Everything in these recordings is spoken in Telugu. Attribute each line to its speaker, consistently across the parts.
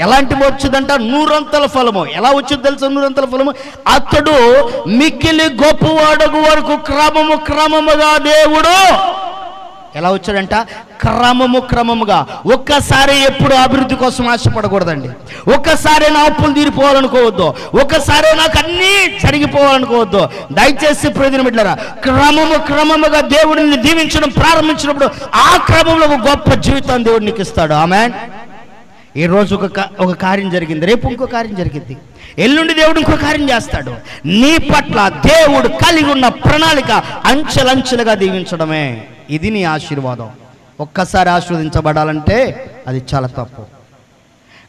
Speaker 1: ఎలాంటి వచ్చిందంట? 100 ఫలము. ఎలా వచ్చింది తెలుసా 100 ఫలము? అతడు మిక్కిలి గొప్పవాడగు వరకు క్రమముగా దేవుడు ఎలా వచ్చాడంట? క్రమముగా. ఒక్కసారి ఎప్పుడు అభివృద్ధి కోసం ఆశపడకూడదండి. ఒక్కసారి నా అప్పులు తీరిపోవాలనుకోవద్దు. ఒక్కసారి నాకు అన్నీ జరిగిపోవాలనుకోవద్దు. దయచేసి ప్రయోజనం బిడ్డలారా, క్రమముగా దేవుడిని దీవించడం ప్రారంభించినప్పుడు ఆ క్రమంలో ఒక గొప్ప జీవితాన్ని దేవుడు నీకు ఇస్తాడు. ఆమేన్. ఈ రోజు ఒక కార్యం జరిగింది, రేపు ఇంకో కార్యం జరిగింది, ఎల్లుండి దేవుడు ఇంకో కార్యం చేస్తాడు. నీ పట్ల దేవుడు కలిగి ఉన్న ప్రణాళిక అంచెలంచెలుగా దీవించడమే. ఇది నీ ఆశీర్వాదం. ఒక్కసారి ఆశీర్వదించబడాలంటే అది చాలా తప్పు.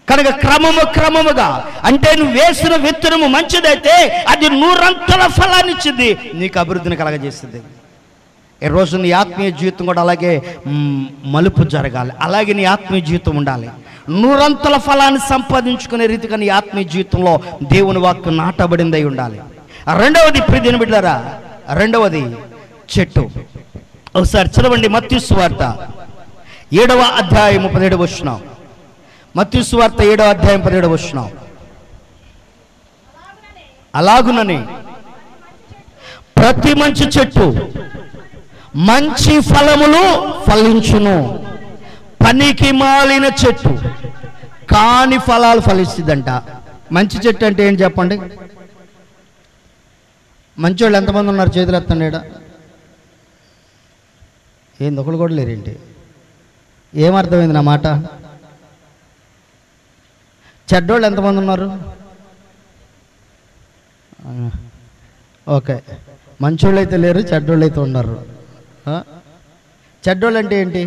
Speaker 1: కనుక క్రమముగా అంటే నువ్వు వేసిన విత్తనము మంచిదైతే అది 100 ఫలాన్ని ఇచ్చింది, నీకు అభివృద్ధిని కలగజేస్తుంది. ఈ రోజు నీ ఆత్మీయ జీవితం కూడా అలాగే మలుపు జరగాలి. అలాగే నీ ఆత్మీయ జీవితం ఉండాలి. 100 ఫలాన్ని సంపాదించుకునే రీతిగా నీ ఆత్మీయ జీవితంలో దేవుని వాక్కు నాటబడిందై ఉండాలి. రెండవది ప్రియమైన బిడ్డలారా, రెండవది చెట్టు. ఒకసారి చదవండి మత్తయి సువార్త 7వ అధ్యాయం 17వ వచనం. మత్తయి సువార్త 7వ అధ్యాయం 17వ వచనం. అలాగునని ప్రతి మంచి చెట్టు మంచి ఫలములు ఫలించును, పనికి మాలిన చెట్టు కాని ఫలాలు ఫలిస్తుందంట. మంచి చెట్టు అంటే ఏంటి చెప్పండి? మంచోళ్ళు ఎంతమంది ఉన్నారు? చేతులు ఎత్తండి. ఏంది ఒకళ్ళు కూడా లేరేంటి? ఏమర్థమైంది నా మాట? చెడ్డోళ్ళు ఎంతమంది ఉన్నారు? ఓకే, మంచోళ్ళు అయితే లేరు, చెడ్డోళ్ళు అయితే ఉన్నారు. చెడ్డోళ్ళు అంటే ఏంటి?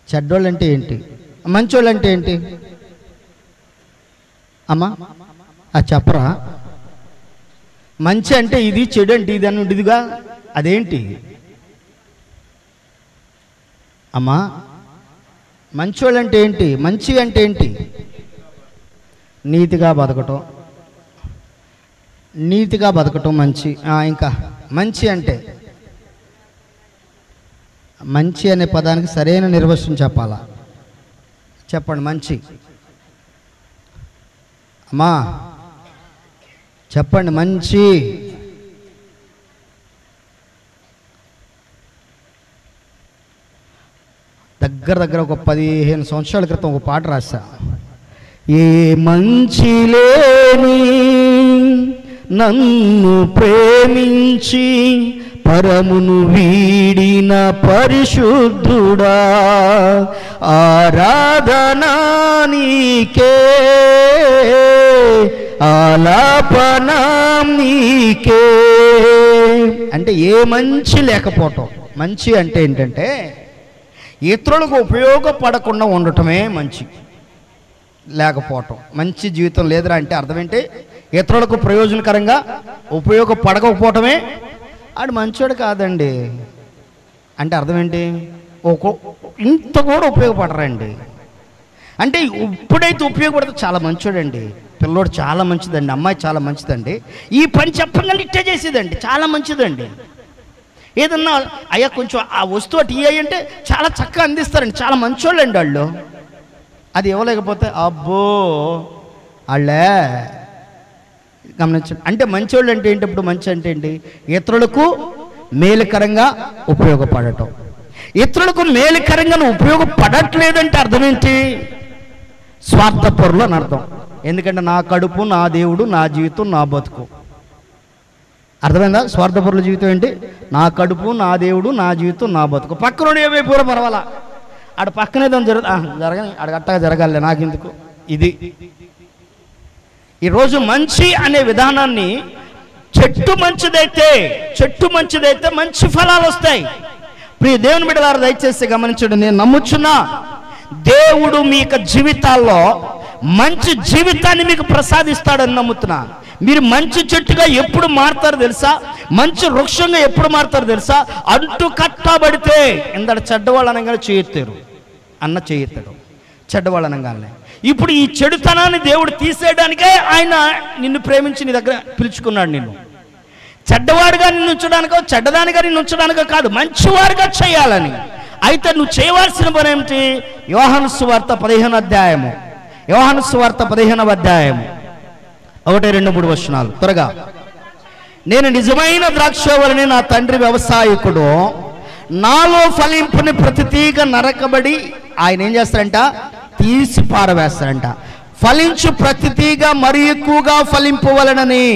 Speaker 1: చెడ్డోళ్ళు అంటే ఏంటి? మంచోళ్ళు అంటే ఏంటి అమ్మా? చెప్పరా? మంచి అంటే ఇది, చెడు అంటే ఇది అని ఉండేదిగా, అదేంటి అమ్మా? మంచోళ్ళు అంటే ఏంటి? మంచి అంటే ఏంటి? నీతిగా బతకటం మంచి. ఇంకా మంచి అంటే, మంచి అనే పదానికి సరైన నిర్వచనం చెప్పాలా? చెప్పండి. మంచి అమ్మా చెప్పండి. మంచి దగ్గర ఒక 15 సంవత్సరాల క్రితం ఒక పాట రాశా. ఏ మంచి లేని నన్ను ప్రేమించి పరమును వీడిన పరిశుద్ధుడా, ఆరాధనా నీకే, ఆలాపనా నీకే. అంటే ఏ మంచి లేకపోవటం. మంచి అంటే ఏంటంటే ఇతరులకు ఉపయోగపడకుండా ఉండటమే మంచి. లేకపోవటం మంచి జీవితం లేదురా అంటే అర్థం ఏంటి? ఇతరులకు ప్రయోజనకరంగా ఉపయోగపడకపోవటమే ఆడు మంచోడు కాదండి అంటే అర్థం ఏంటి? ఇంత కూడా ఉపయోగపడరండి అంటే ఇప్పుడైతే ఉపయోగపడితే చాలా మంచోడండి, పిల్లోడు చాలా మంచిదండి, అమ్మాయి చాలా మంచిదండి, ఈ పని చెప్పగానే ఇట్టే చేసేదండి, చాలా మంచిదండి. ఏదన్నా అయ్యా కొంచెం ఆ వస్తువు అటు ఇయ్యి అంటే చాలా చక్కగా అందిస్తారండి, చాలా మంచోళ్ళండి వాళ్ళు. అది ఇవ్వలేకపోతే అబ్బో వాళ్ళే గమనించండి. అంటే మంచోళ్ళు అంటే ఏంటి? ఇప్పుడు మంచి అంటే ఏంటి? ఇతరులకు మేలుకరంగా ఉపయోగపడటం. ఇతరులకు మేలుకరంగా ఉపయోగపడట్లేదంటే అర్థం ఏంటి? స్వార్థపరులు అని అర్థం. ఎందుకంటే నా కడుపు, నా దేవుడు, నా జీవితం, నా బతుకు. అర్థమైందా? స్వార్థపరుల జీవితం ఏంటి? నా కడుపు, నా దేవుడు, నా జీవితం, నా బతుకు. పక్కన ఏమైపోయారో పర్వాలా, ఆడ పక్కనేదో జరగని ఆడ గట్టగా జరగాలి, నాకెందుకు. ఇది ఈరోజు మంచి అనే విధానాన్ని చెట్టు మంచిదైతే మంచి ఫలాలు వస్తాయి. ప్రియ దేవుని బిడ్డలారా దయచేసి గమనించండి. నేను నమ్ముచున్నా దేవుడు మీ యొక్క జీవితాల్లో మంచి జీవితాన్ని మీకు ప్రసాదిస్తాడని నమ్ముతున్నా. మీరు మంచి చెట్టుగా ఎప్పుడు మారుతారు తెలుసా? మంచి వృక్షంగా ఎప్పుడు మారుతారు తెలుసా? అంటు కట్టబడితే. ఇందడ చెడ్డవాళ్ళు అనగానే చేయెత్తారు అన్న చేయెత్తాడు, చెడ్డవాళ్ళు అనగానే. ఇప్పుడు ఈ చెడుతనాన్ని దేవుడు తీసేయడానికే ఆయన నిన్ను ప్రేమించి నీ దగ్గర పిలుచుకున్నాడు. నిన్ను చెడ్డవాడుగా నిన్ను ఉంచడానికో చెడ్డదానిగా నిన్ను ఉంచడానికో కాదు, మంచివాడుగా చేయాలని. అయితే నువ్వు చేయవలసిన పని ఏమిటి? యోహాను సువార్త 15వ అధ్యాయము, యోహాను సువార్త 15వ అధ్యాయము 1, 2, 3 వచనాలు త్వరగా. నేను నిజమైన ద్రాక్షవల్లిని, నా తండ్రి వ్యవసాయకుడు. నాలో ఫలింపుని ప్రతి తీగ నరకబడి ఆయన ఏం చేస్తారంట? తీసి పారవేస్తారంట. ఫలించు ప్రతి తీగ మరి ఎక్కువగా ఫలింపవలనని,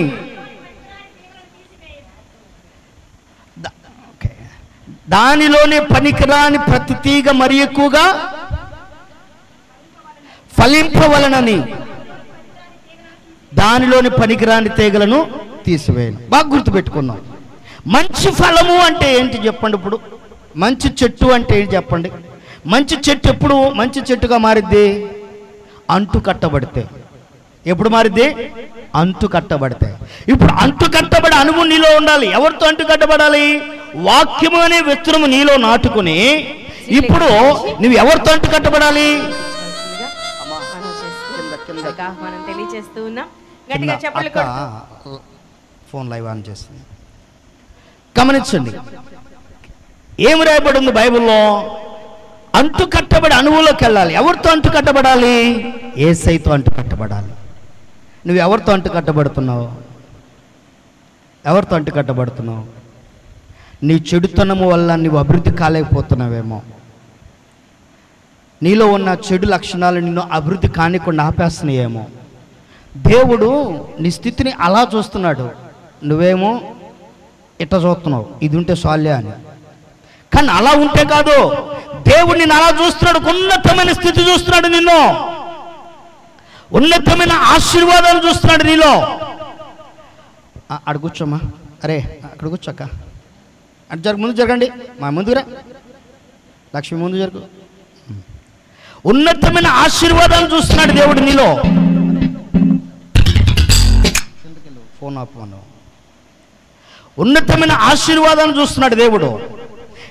Speaker 1: దానిలోనే పనికిరాని ప్రతి తీగ మరి ఎక్కువగా ఫలింపవలనని, దానిలోని పనికిరాని తీగలను తీసివేయను. బాగా గుర్తుపెట్టుకున్నాం. మంచి ఫలము అంటే ఏంటి చెప్పండి? ఇప్పుడు మంచి చెట్టు అంటే ఏంటి చెప్పండి? మంచి చెట్టు ఎప్పుడు మంచి చెట్టుగా మారిద్ది? అంటు కట్టబడితే. ఎప్పుడు మారిద్ది? అంటు కట్టబడితే. ఇప్పుడు అంటు కట్టబడి అనుభవం నీలో ఉండాలి. ఎవరితో అంటు కట్టబడాలి? వాక్యము అనే విత్తనము నీలో నాటుకుని ఇప్పుడు నువ్వు ఎవరితో అంటు కట్టబడాలి? ఫోన్ లైవ్ ఆన్ చేస్తుంది, గమనించండి. ఏమి రాయబడి ఉంది బైబిల్లో? అంటు కట్టబడి అనువులోకి వెళ్ళాలి. ఎవరితో అంటు కట్టబడాలి? యేసయ్యతో అంటు కట్టబడాలి. నువ్వు ఎవరితో అంటు కట్టబడుతున్నావు? ఎవరితో అంటు కట్టబడుతున్నావు? నీ చెడుతనము వల్ల నువ్వు అభివృద్ధి కాలేకపోతున్నావేమో. నీలో ఉన్న చెడు లక్షణాలు నిన్ను అభివృద్ధి కానికుండా ఆపేస్తున్నాయేమో. దేవుడు నీ స్థితిని అలా చూస్తున్నాడు, నువ్వేమో ఇట్ట చూస్తున్నావు, ఇది ఉంటే సాల్యా అని. కానీ అలా ఉంటే కాదు, దేవుడు నిన్ను అలా చూస్తున్నాడు. ఉన్నతమైన స్థితి చూస్తున్నాడు, నిన్ను ఉన్నతమైన ఆశీర్వాదాలు చూస్తున్నాడు నీలో. అక్కడ కూర్చోమ్మా, అరే అక్కడ కూర్చోక్క, అటు ముందు జరగండి, మా ముందురా లక్ష్మి, ముందు జరుగు. ఉన్నతమైన ఆశీర్వాదాలు చూస్తున్నాడు దేవుడు నీలో. ఫోన్ ఆపమను. ఉన్నతమైన ఆశీర్వాదాన్ని చూస్తున్నాడు దేవుడు.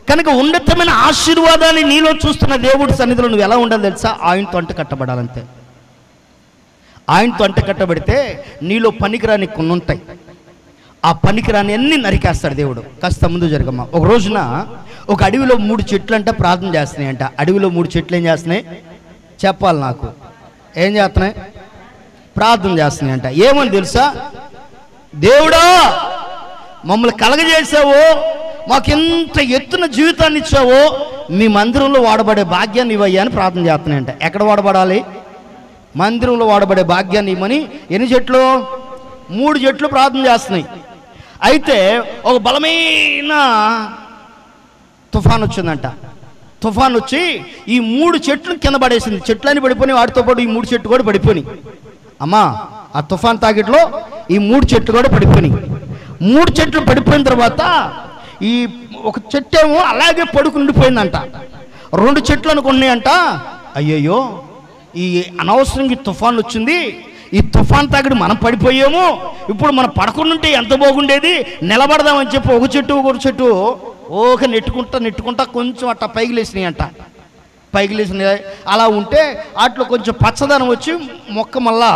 Speaker 1: కనుక ఉన్నతమైన ఆశీర్వాదాన్ని నీలో చూస్తున్న దేవుడి సన్నిధిలో నువ్వు ఎలా ఉండాలి తెలుసా? ఆయనతో అంటు కట్టబడాలంతే. ఆయనతో అంటు కట్టబడితే నీలో పనికిరాని కొన్ని ఉంటాయి. ఆ పనికిరాని అన్ని నరికేస్తాడు దేవుడు. కాస్త ముందు జరగమ్మా. ఒక రోజున ఒక అడవిలో 3 చెట్లు అంటే ప్రార్థన చేస్తున్నాయి అంట. అడవిలో 3 చెట్లు ఏం చేస్తున్నాయి చెప్పాలి నాకు? ఏం చేస్తున్నాయి? ప్రార్థన చేస్తున్నాయి అంట. ఏమని తెలుసా? దేవుడా, మమ్మల్ని కలగజేసావు, మాకెంత ఎత్తున జీవితాన్ని ఇచ్చావో, మీ మందిరంలో వాడబడే భాగ్యాన్ని ఇవ్వయ్యా అని ప్రార్థన చేస్తున్నాయంట. ఎక్కడ వాడబడాలి? మందిరంలో వాడబడే భాగ్యాన్ని ఇవ్వమని ఎన్ని చెట్లు? 3 చెట్లు ప్రార్థన చేస్తున్నాయి. అయితే ఒక బలమైన తుఫాన్ వచ్చిందంట. తుఫాన్ వచ్చి ఈ 3 చెట్లు కింద పడేసింది. చెట్లన్నీ పడిపోయి, వాటితో పాటు ఈ 3 చెట్లు కూడా పడిపోయి. అమ్మా, ఆ తుఫాన్ తాకిట్లో ఈ 3 చెట్లు కూడా పడిపోయి. 3 చెట్లు పడిపోయిన తర్వాత ఈ ఒక చెట్టు ఏమో అలాగే పడుకుండిపోయిందంట. 2 చెట్లు అనుకున్నాయంట, అయ్యయ్యో ఈ అనవసరంగా ఈ తుఫాన్ వచ్చింది, ఈ తుఫాన్ తాకిడి మనం పడిపోయాము, ఇప్పుడు మనం పడకుండా ఎంత బాగుండేది, నిలబడదామని చెప్పి ఒక చెట్టు నెట్టుకుంటా కొంచెం అట్ట పైకి లేచినాయి అంట. పైకి లేచినాయి. అలా ఉంటే వాటిలో కొంచెం పచ్చదనం వచ్చి మొక్క మళ్ళా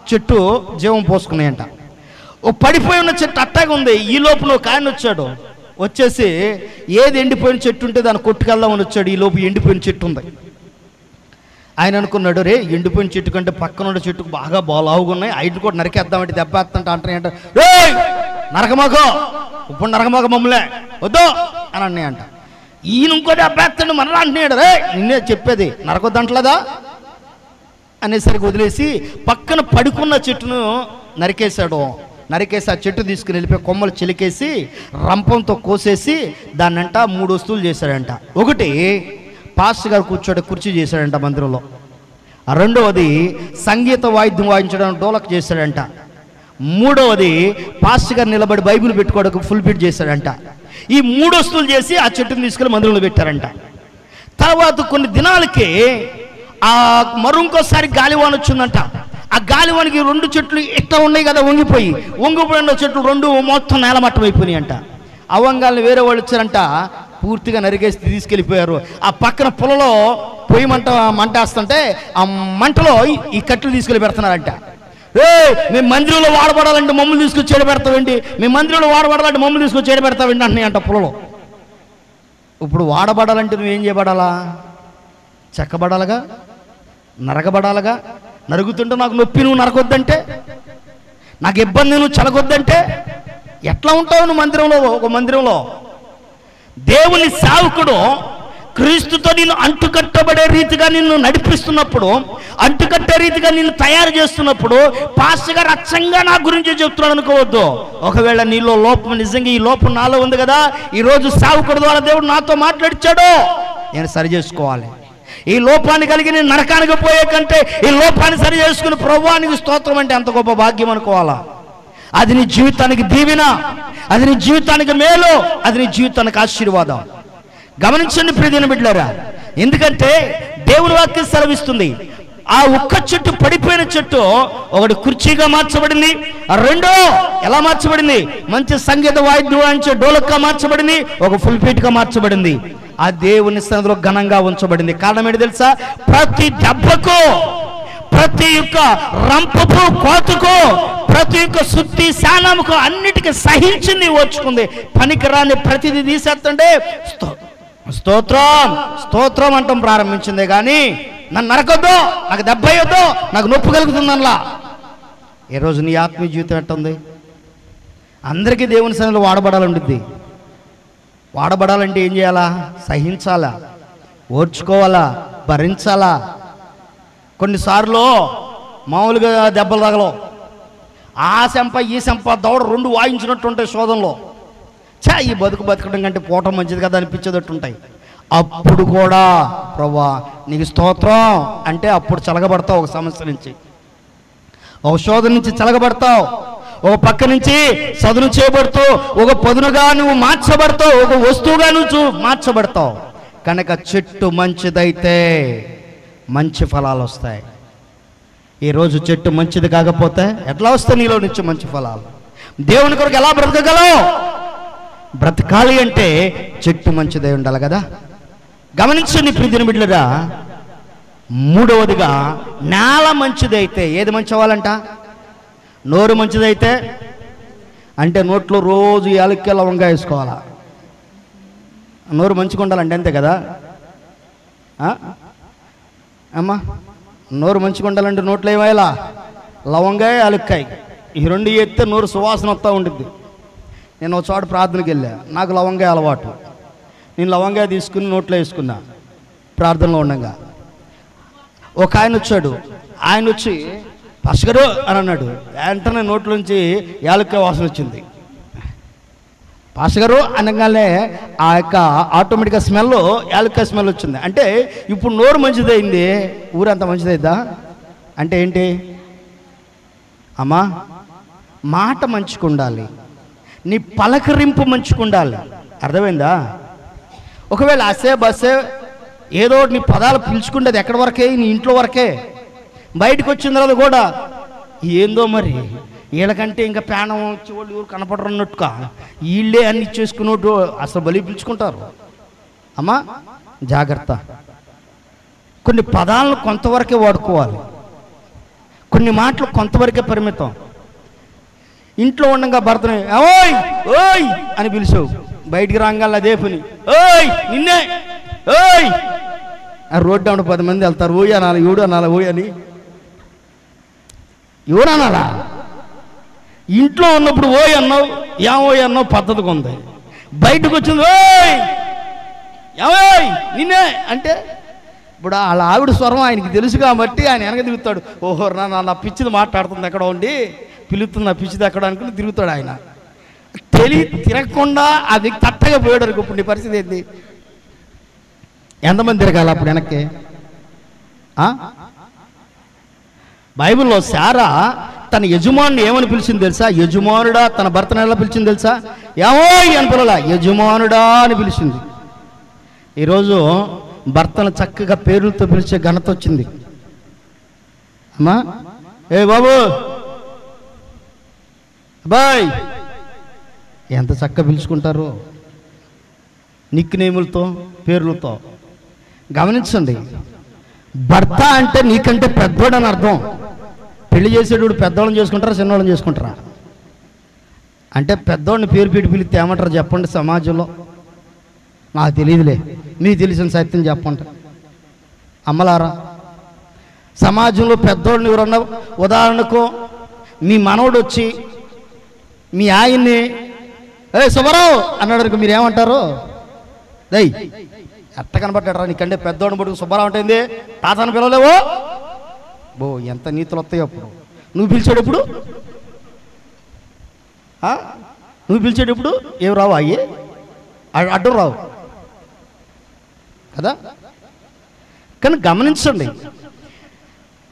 Speaker 1: చెట్టు జీవం పోసుకున్నాయంట. ఓ పడిపోయి ఉన్న చెట్టు అట్టాగా ఉంది. ఈ లోపల ఒక ఆయన వచ్చాడు. వచ్చేసి ఏది ఎండిపోయిన చెట్టు ఉంటే దాన్ని కొట్టుకెళ్దామని వచ్చాడు. ఈ లోపు ఎండిపోయిన చెట్టు ఉంది. ఆయన అనుకున్నాడు, రే ఎండిపోయిన చెట్టు కంటే పక్కన ఉన్న చెట్టుకు బాగా బాలావుగా ఉన్నాయి, ఐదు కూడా నరికేద్దామంటే దెబ్బేస్తంటే అంటారంట. రే నరకమాకో, ఇప్పుడు నరకమాక మమ్మలే వద్దు అని అన్నాయంట. ఈయన ఇంకో దెబ్బేస్తాడు మనలా అంటున్నాడు. రే నిన్నే చెప్పేది, నరకొద్దంటలేదా అనేసరికి వదిలేసి పక్కన పడుకున్న చెట్టును నరికేశాడు. నరికేసి ఆ చెట్టు తీసుకుని వెళ్ళిపోయి కొమ్మలు చిలికేసి రంపంతో కోసేసి దాన్నంట 3 వస్తువులు చేశాడంట. ఒకటి పాస్టర్ గారు కూర్చోడే కుర్చీ చేశాడంట మందిరంలో. రెండవది సంగీత వాయిద్యం వాయించడానికి డోలక్ చేశాడంట. మూడవది పాస్టర్ గారు నిలబడి బైబిల్ పెట్టుకోవడానికి ఫుల్ ఫిట్ చేశాడంట. ఈ 3 వస్తువులు చేసి ఆ చెట్టును తీసుకెళ్ళి మందిరంలో పెట్టారంట. తర్వాత కొన్ని దినాలకి ఆ మరొంకోసారి గాలివాన వచ్చిందంట. ఆ గాలివానికి 2 చెట్లు ఇట్లా ఉన్నాయి కదా, వంగిపోయిన చెట్లు 2 మొత్తం నేలమట్టం అయిపోయినాయి అంట. అవంగాల్ని వేరే వాళ్ళు వచ్చారంట, పూర్తిగా నరికేసి తీసుకెళ్ళిపోయారు. ఆ పక్కన పొలలో పొయ్యి మంటేస్తుంటే ఆ మంటలో ఈ కట్టెలు తీసుకెళ్ళి పెడుతున్నారంట. మేము మందిరంలో వాడబడాలంటే మమ్మల్ని తీసుకొచ్చి చెడ పెడతామండి, మేము మందిరంలో వాడబడాలంటే మమ్మల్ని తీసుకొచ్చి చెడ పెడతామండి అంటున్నాయి అంట పొలలో. ఇప్పుడు వాడబడాలంటే నువ్వేం చేయబడాలా? చెక్కబడాలగా, నరకబడాలగా. నరుగుతుంటే నాకు నొప్పి, నువ్వు నరకొద్దంటే, నాకు ఇబ్బంది, నువ్వు చలగొద్దంటే ఎట్లా ఉంటావు నువ్వు మందిరంలో? ఒక మందిరంలో దేవుని సేవకుడు క్రీస్తుతో నిన్ను అంటుకట్టబడే రీతిగా నిన్ను నడిపిస్తున్నప్పుడు, అంటుకట్టే రీతిగా నిన్ను తయారు చేస్తున్నప్పుడు, పాస్టర్ గారు అచ్చంగా నా గురించి చెప్తున్నాడు అనుకోవద్దు. ఒకవేళ నీలో లోపం, నిజంగా ఈ లోపం నాలో ఉంది కదా, ఈరోజు సేవకుడు ద్వారా దేవుడు నాతో మాట్లాడిచ్చాడు, నేను సరి చేసుకోవాలి. ఈ లోపాన్ని కలిగి నేను నరకానికి పోయే కంటే ఈ లోపాన్ని సరి చేసుకుని ప్రభువానికి స్తోత్రం అంటే ఎంత గొప్ప భాగ్యం అనుకోవాలా. అది నీ జీవితానికి దీవెన, అది నీ జీవితానికి మేలు, అది నీ జీవితానికి ఆశీర్వాదం. గమనించండి ప్రియమైన బిడ్డలారా, ఎందుకంటే దేవుని వాక్యం సెలవిస్తుంది, ఆ ఒక్క చెట్టు, పడిపోయిన చెట్టు ఒకటి కుర్చీగా మార్చబడింది, రెండో ఎలా మార్చబడింది? మంచి సంగీత వాయిద్యం వాయించే డోలక్గా మార్చబడింది, ఒక ఫుల్ పీట్గా మార్చబడింది. ఆ దేవుని సన్నిధిలో ఘనంగా ఉంచబడింది. కారణం ఏంటి తెలుసా? ప్రతి దెబ్బకు, ప్రతి యొక్క రంపపు కోతకు, ప్రతి యొక్క శుద్ధి శానముకు అన్నిటికీ సహించింది, ఓర్చుకుంది. పనికిరాని ప్రతిదీ తీసేస్తుంటే స్తోత్రం స్తోత్రం అంటాం ప్రారంభించిందే కానీ నన్ను నరకొద్దు, నాకు దెబ్బ అయ్యొద్దు, నాకు నొప్పి కలుగుతుందనలా. ఈరోజు నీ ఆత్మీయ జీవితం ఎట్టుంది? అందరికీ దేవుని సన్నిధిలో వాడబడాలంటుంది. వాడబడాలంటే ఏం చేయాలా? సహించాలా, ఓర్చుకోవాలా, భరించాలా. కొన్నిసార్లు మామూలుగా దెబ్బలు తగలవు, ఆ శంప ఈ శంప దౌడ రెండు వాయించినట్టు ఉంటాయి శోధనలో. ఈ బతకడం కంటే పోవటం మంచిది కదా అనిపించేటట్టు ఉంటాయి. అప్పుడు కూడా ప్రభువా నీకు స్తోత్రం అంటే అప్పుడు చలగబడతావు. ఒక సమస్య నుంచి, ఒక శోధన నుంచి చలగబడతావు, ఒక పక్క నుంచి సదును చేయబడుతూ, ఒక పదునుగా నువ్వు మార్చబడతావు, ఒక వస్తువుగా నువ్వు మార్చబడతావు. కనుక చెట్టు మంచిదైతే మంచి ఫలాలు వస్తాయి. ఈరోజు చెట్టు మంచిది కాకపోతే ఎట్లా వస్తాయి నీలో నుంచి మంచి ఫలాలు? దేవుని కొరకు ఎలా బ్రతకగలవు? బ్రతకాలి అంటే చెట్టు మంచిదై ఉండాలి కదా. గమనించండి ప్రియమైన బిడ్డలారా, మూడవదిగా నేల మంచిదైతే. ఏది మంచి అవ్వాలంట? నోరు మంచిదైతే అంటే నోట్లో రోజు యాలక్కి లవంగా వేసుకోవాలా. నోరు మంచిగా ఉండాలంటే అంతే కదా అమ్మా? నోరు మంచిగా ఉండాలంటే నోట్లో ఏమయ్యాలా? లవంగా, యాలక్కాయ, ఈ రెండు ఎత్తే నోరు సువాసన వస్తూ ఉంటుంది. నేను ఒక చోట ప్రార్థనకి వెళ్ళా, నాకు లవంగా అలవాటు. నేను లవంగా తీసుకుని నోట్లో వేసుకున్నా ప్రార్థనలో ఉండగా. ఒక ఆయన వచ్చాడు, ఆయన వచ్చి పాస్టర్ గారు అని అన్నాడు. వెంటనే నోట్లోంచి యాలక్కాయ వాసన వచ్చింది. పాస్టర్ గారు అనగానే ఆ యొక్క ఆటోమేటిక్గా స్మెల్, యాలక్కాయ స్మెల్ వచ్చింది. అంటే ఇప్పుడు నోరు మంచిదైంది, ఊరంతా మంచిదైద్దా అంటే ఏంటి? అమ్మా, మాట మంచిగా ఉండాలి, నీ పలకరింపు మంచిగా ఉండాలి. అర్థమైందా? ఒకవేళ అసే బస్సే ఏదో నీ పదాలు పిలుచుకుంటే అది ఎక్కడి వరకే? నీ ఇంట్లో వరకే. బయటకు వచ్చిన తర్వాత కూడా ఏందో మరి వీళ్ళకంటే ఇంకా ప్రాణం వచ్చి వాళ్ళు ఎవరు కనపడరు అన్నట్టుగా వీళ్ళే అన్ని ఇచ్చేసుకున్నట్టు అసలు బలి పిలుచుకుంటారు. అమ్మా జాగ్రత్త. కొన్ని పదాలను కొంతవరకే వాడుకోవాలి, కొన్ని మాటలు కొంతవరకే పరిమితం. ఇంట్లో ఉండగా భర్తని ఓయ్ ఓయ్ అని పిలిచావు, బయటికి రాగాలి అదే పని ఓయ్ నిన్నే ఓయ్. ఆ రోడ్డు అవును 10 మంది వెళ్తారు, ఓయ్ అనాలి, ఎవడు అనాలి, ఓయ్ అని ఎవరు అనాలా? ఇంట్లో ఉన్నప్పుడు ఓయ్ అన్నావు, ఓయ్ అన్నావు, పద్ధతిగా ఉంది. బయటకు వచ్చింది ఓయ్ ఏమోయ్ నిన్నే అంటే ఇప్పుడు వాళ్ళ ఆవిడ స్వరం ఆయనకి తెలుసు కాబట్టి ఆయన వెనక తిరుగుతాడు. ఓహో నా పిచ్చిది మాట్లాడుతుంది ఎక్కడ ఉండి పిలుస్తుంది, నా పిచ్చిది ఎక్కడ అనుకుని తిరుగుతాడు. ఆయన తిరగకుండా అది తట్టగా పోయాడు అనుకో, ఇప్పుడు నీ పరిస్థితి ఏంటి? ఎంతమంది తిరగాలి అప్పుడు వెనక్కి? బైబిల్లో శారా తన యజమానుని ఏమని పిలిచింది తెలుసా? యజమానుడా. తన భర్తను ఎలా పిలిచింది తెలుసా? ఏమోయ్ అని పిలవలా, యజమానుడా అని పిలిచింది. ఈరోజు భర్తను చక్కగా పేరులతో పిలిచే ఘనత వచ్చింది. అమ్మా ఏ బాబు బాయ్ ఎంత చక్కగా పిలుచుకుంటారు, నిక్ నేములతో, పేర్లతో. గమనించండి, భర్త అంటే నీకంటే పెద్దోడు అని అర్థం. పెళ్లి చేసేటప్పుడు పెద్దవాళ్ళని చేసుకుంటారా, చిన్నవాళ్ళని చేసుకుంటారా? అంటే పెద్దవాడిని పేరు పెట్టి పిలిస్తే ఏమంటారు చెప్పండి సమాజంలో? నాకు తెలియదులే, మీకు తెలిసిన సత్యం చెప్పంట. అమ్మలారా, సమాజంలో పెద్దోళ్ళని ఎవరన్నా, ఉదాహరణకు మీ మనవడు వచ్చి మీ ఆయన్ని సుబ్బారావు అన్నాడు, మీరేమంటారు? దై ఎట్ట కనబడ్డారా నీకంటే పెద్దోడిని పట్టుకు సుబ్బారావు అంటే తాతను పిలవలేవో? బో ఎంత నీతులు వస్తాయో అప్పుడు. నువ్వు పిలిచేటప్పుడు నువ్వు పిలిచేటప్పుడు ఏం రావు, అయ్యి అడ్డు రావు కదా. కానీ గమనించండి,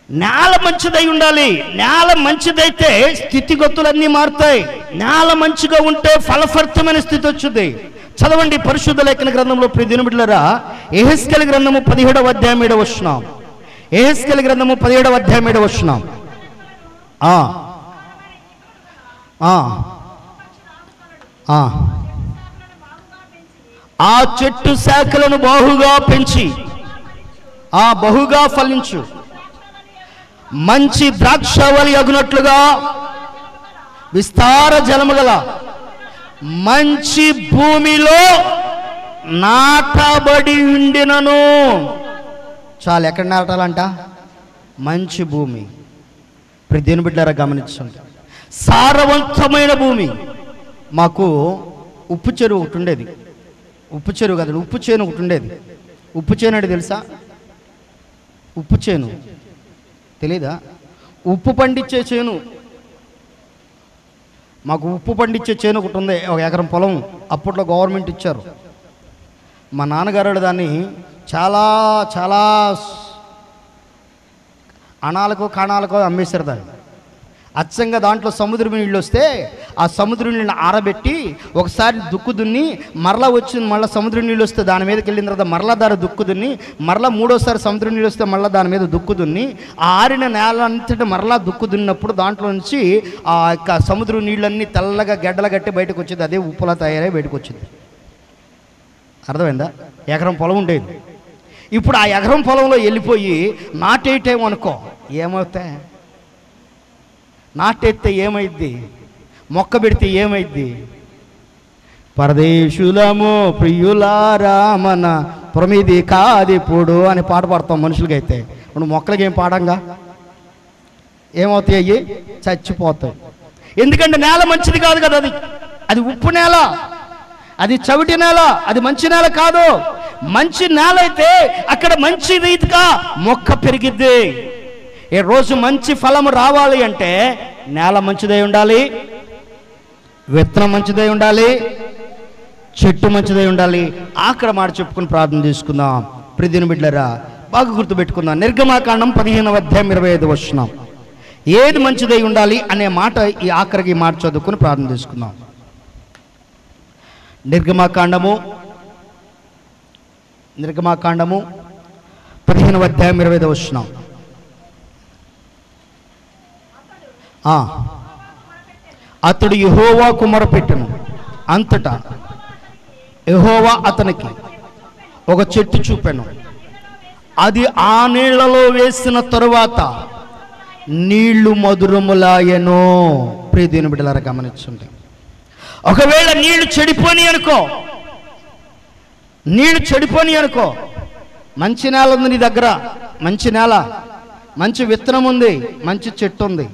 Speaker 1: నేల మంచిదై ఉండాలి. నేల మంచిదైతే స్థితిగతులన్నీ మారుతాయి. నేల మంచిగా ఉంటే ఫలఫలితమైన స్థితి వచ్చింది. చదవండి పరిశుద్ధ లేఖన గ్రంథంలో ప్రియ దిన బిడ్డలారా, యెహెజ్కేలు గ్రంథము 17వ అధ్యాయం 7వ వచనం. యెహెజ్కేలు గ్రంథము 17వ అధ్యాయం 7వ వచనం. ఆ చెట్టు శాఖలను బాహుగా పెంచి బహుగా ఫలించు, మంచి ద్రాక్షవల్లి అగునట్లుగా విస్తార జలము గల మంచి భూమిలో నాటబడి ఉండినను. చాలు, ఎక్కడ నాటాలంట? మంచి భూమి. ప్రతి బిడ్డలారా గమనించండి, సారవంతమైన భూమి. మాకు ఉప్పు చెరువు ఒకటి ఉండేది. ఉప్పు చెరువు కదా, ఉప్పు చేను ఒకటి ఉండేది. ఉప్పు చేను అంటే తెలుసా? ఉప్పు చేను తెలీదా? ఉప్పు పండించే చేను. మాకు ఉప్పు పండించే చేను ఒకటి ఉంది, 1 ఎకరం పొలం. అప్పట్లో గవర్నమెంట్ ఇచ్చారు. మా నాన్నగారు దాన్ని చాలా చాలా అణాలకు కణాలకు అమ్మేశారు దాన్ని. అచ్చంగా దాంట్లో సముద్రం నీళ్ళు వస్తే ఆ సముద్రం నీళ్ళని ఆరబెట్టి ఒకసారి దుక్కు దున్ని మరలా వచ్చింది, మళ్ళీ సముద్రం నీళ్ళు వస్తే దాని మీదకి వెళ్ళిన తర్వాత మరలా దాని దుక్కు దున్ని, మరలా 3వసారి సముద్రం నీళ్ళు వస్తే మళ్ళీ దాని మీద దుక్కు దున్ని, ఆ ఆరిన నేల అంతటి మరలా దుక్కు దున్నప్పుడు దాంట్లో నుంచి ఆ యొక్క సముద్రం నీళ్ళన్నీ తెల్లగా గడ్డలు కట్టి బయటకు వచ్చింది. అదే ఉప్పులా తయారై బయటకు వచ్చింది. అర్థమైందా? ఎకరం పొలం ఉండేది. ఇప్పుడు ఆ ఎకరం పొలంలో వెళ్ళిపోయి నాటేయటం అనుకో, ఏమవుతాయి? నాటెత్తే ఏమైద్ది? మొక్క పెడితే ఏమైద్ది? పరదేశులము ప్రియులారా మన ప్రమిది కాదిప్పుడు అని పాట పాడతాం మనుషులకైతే. ఇప్పుడు మొక్కలకి ఏం పాడంగా? ఏమవుతాయి? అయ్యి చచ్చిపోతాయి. ఎందుకంటే నేల మంచిది కాదు కదా. అది ఉప్పు నేల, అది చవిటి నేల, అది మంచి నేల కాదు. మంచి నేల అయితే అక్కడ మంచి రీతిగా మొక్క పెరిగిద్ది. ఏ రోజు మంచి ఫలము రావాలి అంటే నేల మంచిదై ఉండాలి, విత్తనం మంచిదై ఉండాలి, చెట్టు మంచిదై ఉండాలి. ఆఖరి మాట చెప్పుకుని ప్రార్థన చేసుకుందాం. ప్రియ బిడ్డలారా బాగా గుర్తుపెట్టుకుందాం. నిర్గమాకాండం 15వ అధ్యాయం 25వ వచనం. ఏది మంచిదై ఉండాలి అనే మాట ఈ ఆఖరికి మాట చదువుకుని ప్రార్థన చేసుకుందాం. నిర్గమాకాండము 15వ అధ్యాయం 25వ వచనం. అతడు యెహోవాకు మొరపెట్టెను. అంతటా యెహోవా అతనికి ఒక చెట్టు చూపెను. అది ఆ నీళ్లలో వేసిన తరువాత నీళ్లు మధురములాయెను. ప్రియ దేవుని బిడ్డలారా గమనించండి, ఒకవేళ నీళ్లు చెడిపోని అనుకో, మంచి నేల ఉంది నీ దగ్గర, మంచి నేల, మంచి విత్తనం ఉంది, మంచి చెట్టు ఉంది,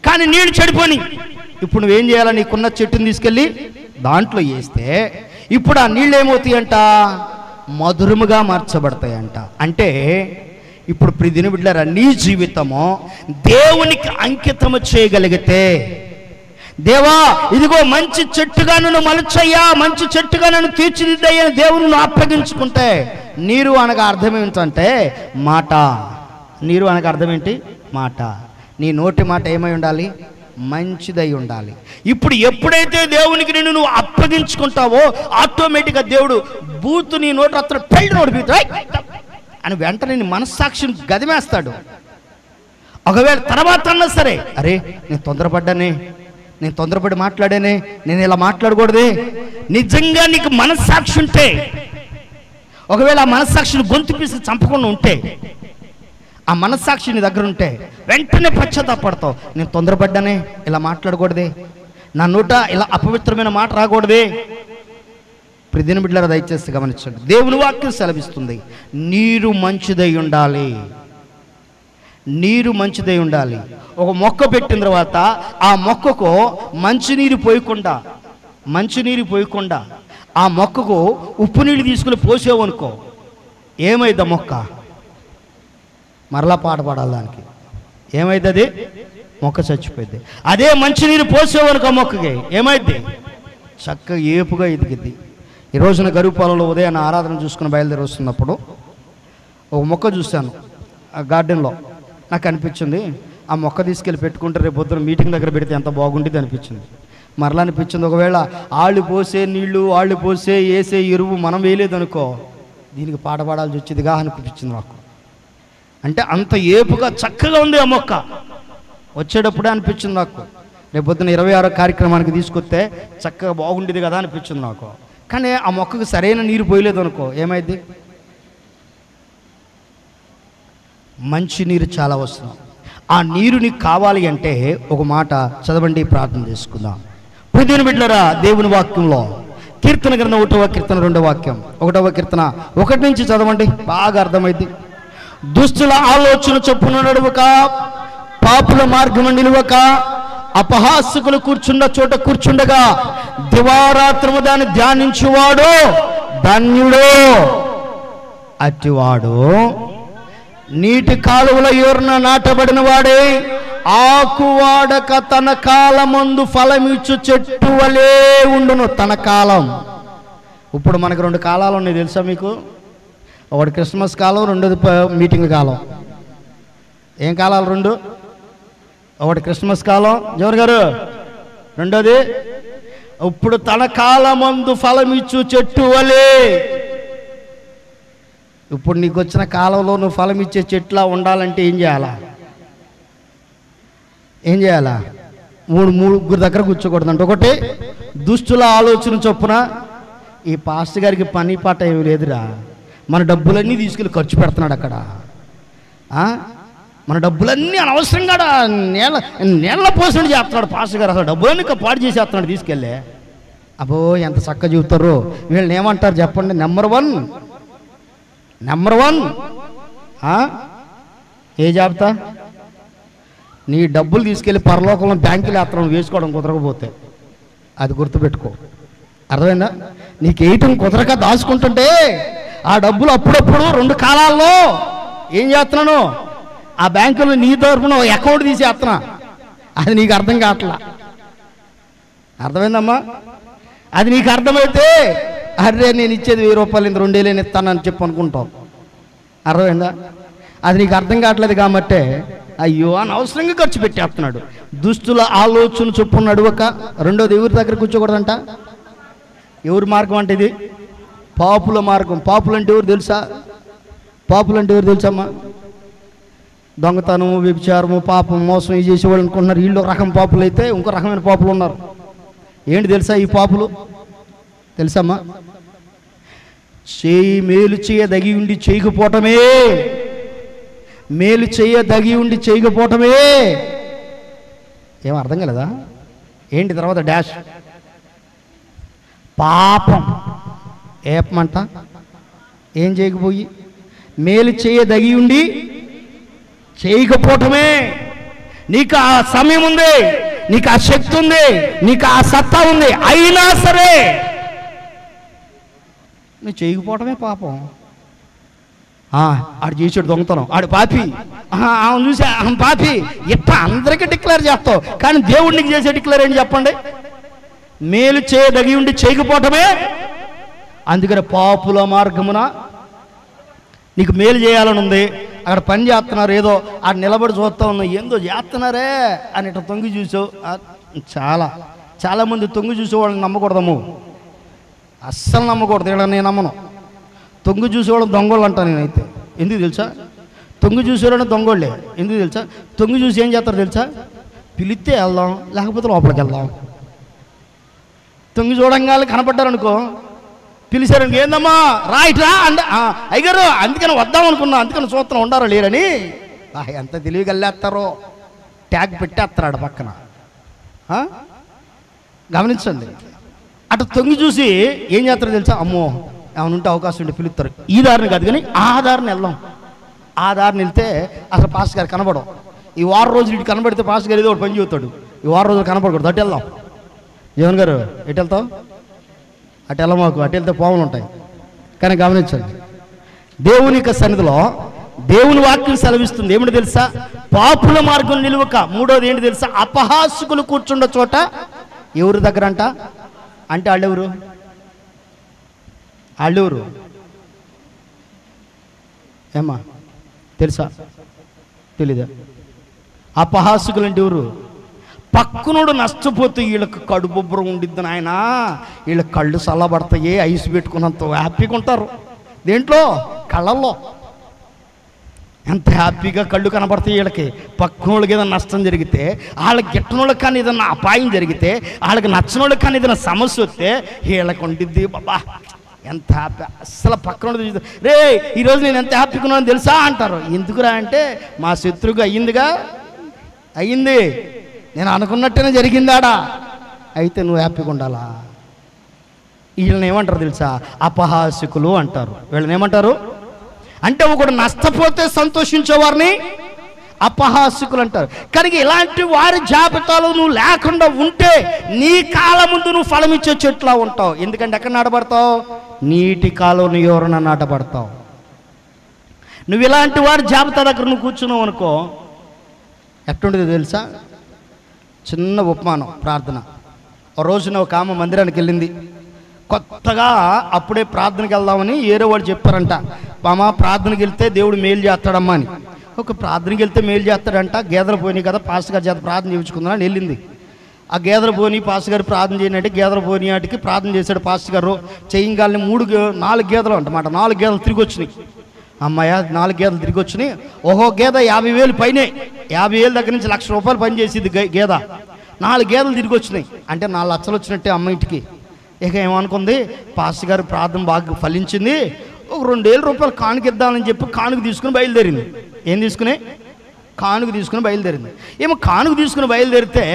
Speaker 1: కానీ నీళ్లు చెడిపోని. ఇప్పుడు నువ్వేం చేయాలా? నీకున్న చెట్టుని తీసుకెళ్ళి దాంట్లో వేస్తే ఇప్పుడు ఆ నీళ్ళు ఏమవుతాయంట? మధురముగా మార్చబడతాయంట. అంటే ఇప్పుడు ప్రియ బిడ్డలారా, నీ జీవితము దేవునికి అంకితము చేయగలిగితే, దేవా ఇదిగో మంచి చెట్టుగా నన్ను మలచయ్యా, మంచి చెట్టుగా నన్ను తీర్చిదిద్దయ్యా దేవుని నువ్వు అప్పగించుకుంటే, నీరు అనగా అర్థం ఏమిటంటే మాట. నీరు అనగా అర్థం ఏంటి? మాట. నీ నోటి మాట ఏమై ఉండాలి? మంచిదై ఉండాలి. ఇప్పుడు ఎప్పుడైతే దేవునికి నిన్ను నువ్వు అప్పగించుకుంటావో ఆటోమేటిక్గా దేవుడు బూతు నీ నోటి అతను పెళ్ళి నోడిపోతాయి అని వెంటనే నీ మనస్సాక్షిని గదిమేస్తాడు. ఒకవేళ తర్వాత అన్నా సరే, అరే నేను తొందరపడి మాట్లాడానే, నేను ఇలా మాట్లాడకూడదే. నిజంగా నీకు మనస్సాక్షి ఉంటే, ఒకవేళ ఆ మనస్సాక్షిని గొంతు పీసి చంపకుండా ఉంటే, ఆ మనస్సాక్షి నీ దగ్గర ఉంటే వెంటనే పశ్చాత్తాపడతావు. నేను తొందరపడ్డానే, ఇలా మాట్లాడకూడదే, నా నోట ఇలా అపవిత్రమైన మాట రాకూడదే. ప్రతిదిన బిడ్డలారా దయచేసి గమనించండి, దేవుని వాక్యం సెలవిస్తుంది, నీరు మంచిదై ఉండాలి. నీరు మంచిదై ఉండాలి. ఒక మొక్క పెట్టిన తర్వాత ఆ మొక్కకు మంచినీరు పోయకుండా ఆ మొక్కకు ఉప్పు నీళ్ళు తీసుకుని పోసేవనుకో, ఏమైంది? మొక్క మరలా పాట పాడాలి దానికి. ఏమైంది? మొక్క చచ్చిపోయింది. అదే మంచినీరు పోసేవనుకో మొక్కకి ఏమైంది? చక్కగా ఏపుగా ఎదిగిద్ది. ఈ రోజున గరుపాలలో ఉదయాన్ని ఆరాధన చూసుకుని బయలుదేరి వస్తున్నప్పుడు ఒక మొక్క చూశాను ఆ గార్డెన్లో. నాకు అనిపించింది, ఆ మొక్క తీసుకెళ్ళి పెట్టుకుంటే రేపు పొద్దున మీటింగ్ దగ్గర పెడితే ఎంత బాగుండేది అనిపించింది. మరలా అనిపించింది, ఒకవేళ ఆళ్ళు పోసే నీళ్లు, ఆళ్ళు పోసే వేసే ఎరువు మనం వేయలేదనుకో, దీనికి పాట పాడాల్సి వచ్చేదిగా అనిపించింది నాకు. అంటే అంత ఏపుగా చక్కగా ఉంది ఆ మొక్క. వచ్చేటప్పుడే అనిపించింది నాకు, రేపు పొద్దున 26వ కార్యక్రమానికి తీసుకొస్తే చక్కగా బాగుండేది కదా అనిపించింది నాకు. కానీ ఆ మొక్కకు సరైన నీరు పోయలేదు అనుకో, ఏమైంది? మంచి నీరు చాలా అవసరం. ఆ నీరు నీకు కావాలి అంటే ఒక మాట చదవండి, ప్రార్థన చేసుకుందాం. ప్రతిదిన బిడ్డలారా, దేవుని వాక్యంలో కీర్తన గ్రంథం 1వ కీర్తన 2వ వాక్యం, 1వ కీర్తన 1 నుంచి చదవండి, బాగా అర్థమైంది. దుష్టుల ఆలోచన చొప్పున నడువక, పాపుల మార్గము నిలువక, అపహాసకులు కూర్చున్న చోట కూర్చుండగా, దివారాత్రము దాన్ని ధ్యానించువాడు ధన్యుడు. అట్టివాడు నీటి కాలువల యోర్న నాటబడిన వాడే, ఆకువాడక తన కాలమందు ఫలమిచ్చు చెట్టు వలే ఉండును. తన కాలం. ఇప్పుడు మనకు 2 కాలాలు ఉన్నాయి తెలుసా మీకు? ఒకటి క్రిస్మస్ కాలం, రెండోది మీటింగ్ కాలం. ఏం కాలాలు 2? ఒకటి క్రిస్మస్ కాలం జవహర్ గారు, రెండోది ఇప్పుడు తన కాలమందు ఫలమిచ్చు చెట్టు వలే. ఇప్పుడు నీకు వచ్చిన కాలంలో నువ్వు ఫలం ఇచ్చే చెట్లా ఉండాలంటే ఏం చేయాలా? ముగ్గురు దగ్గర కూర్చోకూడదంట. ఒకటి, దుష్టుల ఆలోచన చొప్పున. ఈ పాస్టర్ గారికి పని పాట ఏమి లేదురా, మన డబ్బులన్నీ తీసుకెళ్ళి ఖర్చు పెడుతున్నాడు అక్కడ. మన డబ్బులన్నీ అనవసరంగా నీళ్ళ పోసినట్టు చేస్తున్నాడు పాస్టర్ గారు. అసలు డబ్బులన్నీ పాడు చేసేస్తున్నాడు తీసుకెళ్ళి. అబ్బో ఎంత చక్కగా చెబుతారు. వీళ్ళని ఏమంటారు చెప్పండి? నెంబర్ వన్ ఏ జాబితా? నీ డబ్బులు తీసుకెళ్ళి పరలోకంలో బ్యాంకులు వేస్తున్నాం వేసుకోవడం కుదరకపోతే. అది గుర్తుపెట్టుకో, అర్థమైందా? నీకు వేయటం కుదరక దాచుకుంటుంటే ఆ డబ్బులు అప్పుడప్పుడు 2 కాలాల్లో ఏం చేస్తున్నాను? ఆ బ్యాంకులో నీ తరఫున అకౌంట్ తీసేస్తున్నా. అది నీకు అర్థం కావట్లా. అర్థమైందమ్మా? అది నీకు అర్థమైతే, అరే నేను ఇచ్చేది 1000 రూపాయలు, 2,000 ఇస్తానని చెప్పు అనుకుంటావు. అర్థమైందా? అది నీకు అర్థం కావట్లేదు కాబట్టి అయ్యో అనవసరంగా ఖర్చు పెట్టేస్తున్నాడు. దుష్టుల ఆలోచన చొప్పున నడువక. రెండోది, ఎవరి దగ్గర కూర్చోకూడదంట? ఎవరి మార్గం అంటే ఇది? పాపుల మార్గం. పాపులు అంటే ఎవరు తెలుసమ్మా? దొంగతనము, వ్యభిచారము, పాపం, మోసం ఇది చేసేవాళ్ళు అనుకుంటున్నారు. వీళ్ళు ఒక రకం పాపులు అయితే ఇంకో రకమైన పాపులు ఉన్నారు. ఏంటి తెలుసా ఈ పాపులు? తెలుసమ్మా? మేలు చేయదగి ఉండి చేయకపోవటమే. మేలు చేయదగి ఉండి చేయకపోవటమే. ఏం అర్థం కలదా? ఏంటి తర్వాత డాష్? పాపం. ఏపమంట ఏం చేయకపోయి? మేలు చేయదగి ఉండి చేయకపోవటమే. నీకు ఆ సమయం ఉంది, నీకు ఆ శక్తి ఉంది, నీకు ఆ సత్తా ఉంది, అయినా సరే నువ్వు చేయకపోవటమే పాపం. ఆడు చేసాడు దొంగతనం, ఆడు పాపి, ఆమెను చూసి ఆమె పాపి, ఇట్లా అందరికీ డిక్లేర్ చేస్తావు. కానీ దేవుడికి చేసే డిక్లేర్ ఏంటి చెప్పండి? మేలు చేయదగి ఉండి చేయకపోవటమే. అందుకని పాపుల మార్గమున నీకు మేలు చేయాలని ఉంది, అక్కడ పని చేస్తున్నారు, ఏదో ఆడ నిలబడి చూస్తా ఉన్నా, ఏందో చేస్తున్నారే అని ఇట్లా తొంగి చూసావు. చాలామంది తొంగి చూసే వాళ్ళని నమ్మకూడదము, అస్సలు నమ్మకూడదు. ఇక్కడ నేను నమ్మను. తొంగి చూసేవాళ్ళని దొంగోళ్ళు అంటాను నేనైతే. ఎందుకు తెలుసా? తొంగి చూసేవాళ్ళని దొంగోళ్ళే. ఎందుకు తెలుసా? తొంగి చూసి ఏం చేస్తారు తెలుసా? పిలిస్తే వెళ్దాం, లేకపోతే లోపలికి వెళ్దాం. తొంగి చూడంగానే కనపడ్డారనుకో, పిలిచారనుకో, ఏందమ్మా రా అంటే అయ్యగారు అందుకని వద్దాం అనుకున్నా, అందుకని చూస్తున్నాం ఉండారా లేరని. ఎంత తెలివిగల్లేస్తారో, ట్యాగ్ పెట్టేస్తాడు పక్కన. గమనించండి. అటు తొంగి చూసి ఏం చేస్తారో తెలుసా, అమ్మో ఏమైనా ఉంటే అవకాశం ఉంటే పిలుస్తారు. ఈ దారిని కాదు కానీ ఆ దారిని వెళ్దాం. ఆ దారిని వెళ్తే అసలు పాస్టర్ గారు కనబడం. ఈ వారం రోజులు ఇటు కనబడితే పాస్టర్ గారు ఏదో ఒకటి పని చెబుతాడు. ఈ వారం రోజులు కనపడకూడదు, అటు వెళ్దాం. జీవన్ గారు ఎటు వెళ్తావు? అటు వెళ్ళమాకు, అటు వెళ్తే పాములు ఉంటాయి. కానీ గమనించండి, దేవుని యొక్క సన్నిధిలో దేవుని వాక్యం సెలవిస్తుంది ఏమిటి తెలుసా, పాపుల మార్గం నిలువక. మూడోది ఏంటి తెలుసా, అపహాసకులు కూర్చున్న చోట ఎవరి దగ్గర అంట అంటే వాళ్ళెవరు? వాళ్ళెవరు ఏమ్మా తెలుసా? తెలీదా? అపహాసకులు అంటే ఎవరు? పక్కనోడు నష్టపోతే వీళ్ళకి కడుబొబ్బరం ఉండిద్ది నాయన, వీళ్ళ కళ్ళు చల్లబడతాయి, ఐసు పెట్టుకున్నంత హ్యాపీగా ఉంటారు. దేంట్లో? కళ్ళల్లో. ఎంత హ్యాపీగా కళ్ళు కనబడతాయి వీళ్ళకి. పక్కనోళ్ళకి ఏదైనా నష్టం జరిగితే, వాళ్ళకి గిట్టనోళ్ళకి కానీ ఏదైనా అపాయం జరిగితే, వాళ్ళకి నచ్చినోళ్ళకి కానీ ఏదైనా సమస్య వస్తే వీళ్ళకి ఉండిద్ది. బాబా ఎంత హ్యాపీ. అసలు పక్కనోళ్ళు చూస్తే రే ఈరోజు నేను ఎంత హ్యాపీగా ఉన్నాను తెలుసా అంటారు. ఎందుకురా అంటే మా శత్రువుగా అయ్యింది, నేను అనుకున్నట్టునే జరిగిందాడా, అయితే నువ్వు హ్యాపీగా ఉండాలా. వీళ్ళని ఏమంటారు తెలుసా, అపహాసకులు అంటారు. వీళ్ళని ఏమంటారు అంటే ఒకడు నష్టపోతే సంతోషించేవారిని అపహాసకులు అంటారు. కనుక ఇలాంటి వారి జాబితాలో నువ్వు లేకుండా ఉంటే నీ కాలం ముందు నువ్వు ఫలం ఇచ్చే చెట్లా ఉంటావు. ఎందుకంటే ఎక్కడ నాటబడతావు? నీటి కాలంలో ఎవరన్నా నాటబడతావు. నువ్వు ఇలాంటి వారి జాబితా దగ్గర నువ్వు కూర్చున్నావు అనుకో, ఎట్టుండేది తెలుసా? చిన్న ఉపమానం, ప్రార్థన. ఒక రోజున ఒక ఆమె మందిరానికి వెళ్ళింది. కొత్తగా అప్పుడే ప్రార్థనకి వెళ్దామని ఏరో వాళ్ళు చెప్పారంట. మామ ప్రార్థనకి వెళ్తే దేవుడు మేలు చేస్తాడమ్మా అని. ఒక ప్రార్థనకి వెళ్తే మేలు చేస్తాడంట. గేదెలు పోయినాయి కదా, పాస్టర్ గారి చేత ప్రార్థన చేయించుకుందాం అని వెళ్ళింది. ఆ గేదెలు పోని పాస్టర్ గారు ప్రార్థన చేయనంటే గేదెలు పోని వాటికి ప్రార్థన చేశాడు పాస్టర్ గారు. చేయంగాలని 4 గేదెలు అంటమాట, 4 గేదెలు తిరిగి వచ్చినాయి. అమ్మాయ 4 గేదెలు తిరిగి వచ్చినాయి. ఓహో గేదె 50,000 పైనే, 50,000 దగ్గర నుంచి ₹1,00,000 పని చేసేది గేదె. 4 గేదెలు తిరిగి వచ్చినాయి అంటే 4 లక్షలు వచ్చినట్టే అమ్మ ఇంటికి. ఇక ఏమనుకుంది, పాస్టర్ గారు ప్రార్థన బాగా ఫలించింది, ఒక ₹2,000 కానుక ఇద్దామని చెప్పి కానుక తీసుకుని బయలుదేరింది. ఏం తీసుకుని? కానుక తీసుకుని బయలుదేరింది. ఏమో కానుక తీసుకుని బయలుదేరితే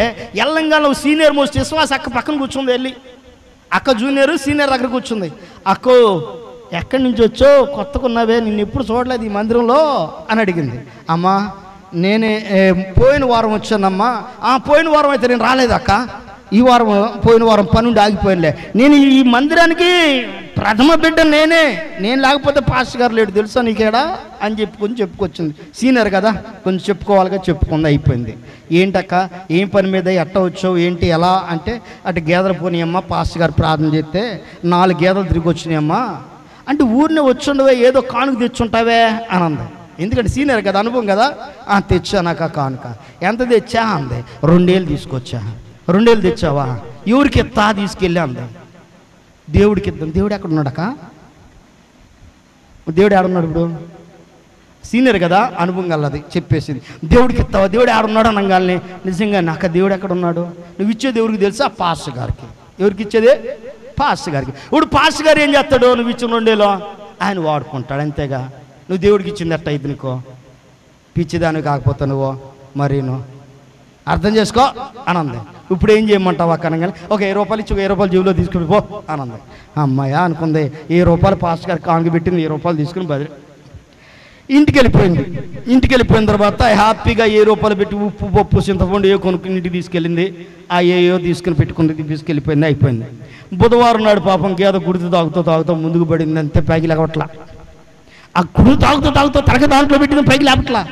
Speaker 1: ఎల్లంగాలో సీనియర్ మోస్ట్ విశ్వాస అక్క పక్కన కూర్చుంది. వెళ్ళి అక్క జూనియర్ సీనియర్ దగ్గర కూర్చుంది. అక్కో ఎక్కడి నుంచి వచ్చో, కొత్తగా ఉన్నావే, నిన్ను ఎప్పుడు చూడలేదు ఈ మందిరంలో అని అడిగింది. అమ్మా నేనే పోయిన వారం వచ్చానమ్మా. పోయిన వారం అయితే నేను రాలేదు అక్క, ఈ వారం పోయిన వారం పనుండి ఆగిపోయినలే. నేను ఈ మందిరానికి ప్రథమ బిడ్డ నేను లేకపోతే పాస్టర్ గారు లేడు తెలుసా నీకేడా అని చెప్పుకొచ్చింది. సీనియర్ కదా, కొంచెం చెప్పుకోవాలిగా, చెప్పుకుంది, అయిపోయింది. ఏంటక్క ఏం పని మీద ఎట్ట వచ్చావు ఏంటి ఎలా అంటే, అటు గేదెలు పోనీయమ్మా, పాస్టర్ గారు ప్రార్థన చేస్తే 4 గేదెలు తిరిగి వచ్చినాయమ్మా అంటే, ఊరినే వచ్చుండవే ఏదో కానుక తెచ్చుంటావే అని అంది. ఎందుకంటే సీనియర్ కదా, అనుభవం కదా. తెచ్చానాక కానుక ఎంత తెచ్చా అంది. 2,000 తీసుకొచ్చా. 2,000 తెచ్చావా? ఎవరికి ఎత్తా తీసుకెళ్ళి అంది. దేవుడికి ఇద్దాం. దేవుడు ఎక్కడ ఉన్నాడక? దేవుడు ఏడున్నాడు? ఇప్పుడు సీనియర్ కదా, అనుభవం కలది, చెప్పేసింది. దేవుడికి ఇస్తావా? దేవుడు ఏడున్నాడు అనగానే నిజంగా నాకు దేవుడు ఎక్కడ ఉన్నాడు? నువ్వు ఇచ్చే దేవుడికి తెలుసా? పాస్టర్ గారికి. ఎవరికి ఇచ్చేదే? పాస్టర్ గారికి. ఇప్పుడు పాస్టర్ గారు ఏం చేస్తాడు? నువ్వు ఇచ్చిన 2,000 ఆయన వాడుకుంటాడు, అంతేగా. నువ్వు దేవుడికి ఇచ్చింది ఎట్ట అయింది నీకో? పిచ్చిదాన్ని కాకపోతే నువ్వు మరీను అర్థం చేసుకో అనంది. ఇప్పుడు ఏం చేయమంటావు అక్క అనగానే, ఒక ₹10 ఇచ్చి ₹10 జేబులో తీసుకుని పో అనంది. అమ్మాయ అనుకుంది, ₹10 పాస్టర్ గారికి కానుక పెట్టింది, ₹10 తీసుకుని బదిలీ ఇంటికి వెళ్ళిపోయింది. ఇంటికి వెళ్ళిపోయిన తర్వాత హ్యాపీగా ₹10 పెట్టి ఉప్పు పప్పు చింతపండు కొనుక్కుని ఇంటికి తీసుకెళ్ళింది. ఏయో తీసుకుని పెట్టుకుని తీసుకెళ్ళిపోయింది, అయిపోయింది. బుధవారం నాడు పాపం గేదె గుడితో తాగుతూ ముందుకు పడింది. అంతే పైకి లేవట్లా. ఆ గుడి తాగుతూ తరగ దాంట్లో పెట్టింది, పైకి లేపట్లా.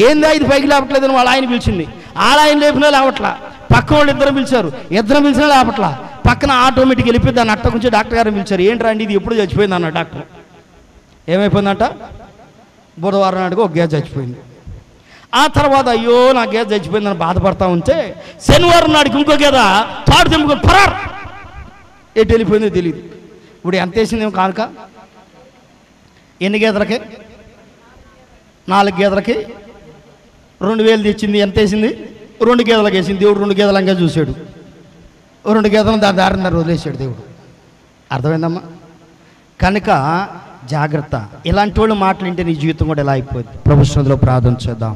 Speaker 1: ఏందా ఇది పైకి లేపట్లేదని వాళ్ళ ఆయన పిలిచింది. ఆయన లేపినా లేవట్లా. పక్క వాళ్ళు ఇద్దరు పిలిచారు, పిలిచినా లేపట్లా. పక్కన ఆటోమేటిక్ వెళ్ళిపోయి దాన్ని అట్ట కొంచెం డాక్టర్ గారిని పిలిచారు. ఏంట్రా అండి ఇది ఎప్పుడు చచ్చిపోయింది అన్న డాక్టర్. ఏమైపోయిందంట? బుధవారం నాడుగా ఒక గేదె చచ్చిపోయింది. ఆ తర్వాత అయ్యో నా గేదె చచ్చిపోయిందని బాధపడతా ఉంటే శనివారం నాడికి ఇంకో గేదె తాడు తెంపుకొని పరార్ ఎటు వెళ్ళిపోయిందో తెలియదు. ఇప్పుడు ఎంత వేసిందేమో కానుక? ఎన్ని గేదెలకి? 4 గేదెలకి 2,000 తెచ్చింది. ఎంత వేసింది? 2 గేదెలకు వేసింది. దేవుడు 2 గేదెలంగా చూశాడు. 2 గేదెలను దారిన వదిలేశాడు దేవుడు. అర్థమైందమ్మా? కనుక జాగ్రత్త. ఇలాంటి వాళ్ళు మాటలు వింటే నీ జీవితం కూడా ఎలా అయిపోయింది. ప్రభు సన్నిధిలో ప్రార్థన చేద్దాం.